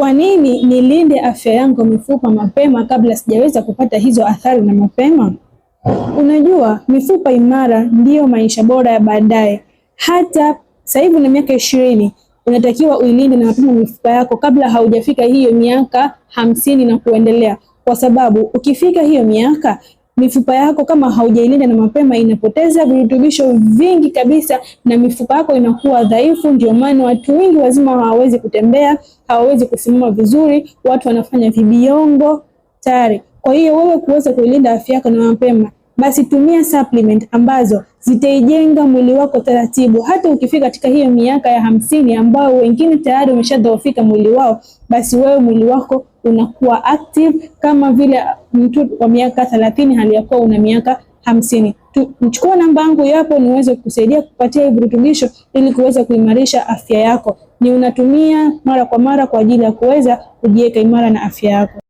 Kwa nini nilinde afya yangu mifupa mapema kabla sijaweza kupata hizo athari na mapema? Unajua, mifupa imara ndiyo maisha bora ya baadaye. Hata sasa hivi na miaka 20, unatakiwa uilinde na mapema mifupa yako kabla haujafika hiyo miaka 50 na kuendelea. Kwa sababu ukifika hiyo miaka, mifupa yako kama haujailinda na mapema inapoteza virutubisho vingi kabisa na mifupa yako inakuwa dhaifu. Ndio maana watu wengi wazima hawawezi kutembea, hawawezi kusimama vizuri, watu wanafanya vibiongo tayari. Kwa hiyo wewe kuweza kuilinda afya yako na mapema, basi tumia supplement ambazo zitaijenga mwili wako taratibu. Hata ukifika katika hiyo miaka ya 50 ambao wengine tayari umeshadhoofika mwili wao, basi wewe mwili wako unakuwa active kama vile mtu wa miaka 30 hali ya kuwa una miaka 50. Chukua namba yangu hapo niweze kukusaidia kupatia hivi virutubisho ili kuweza kuimarisha afya yako. Ni unatumia mara kwa mara kwa ajili ya kuweza kujiweka imara na afya yako.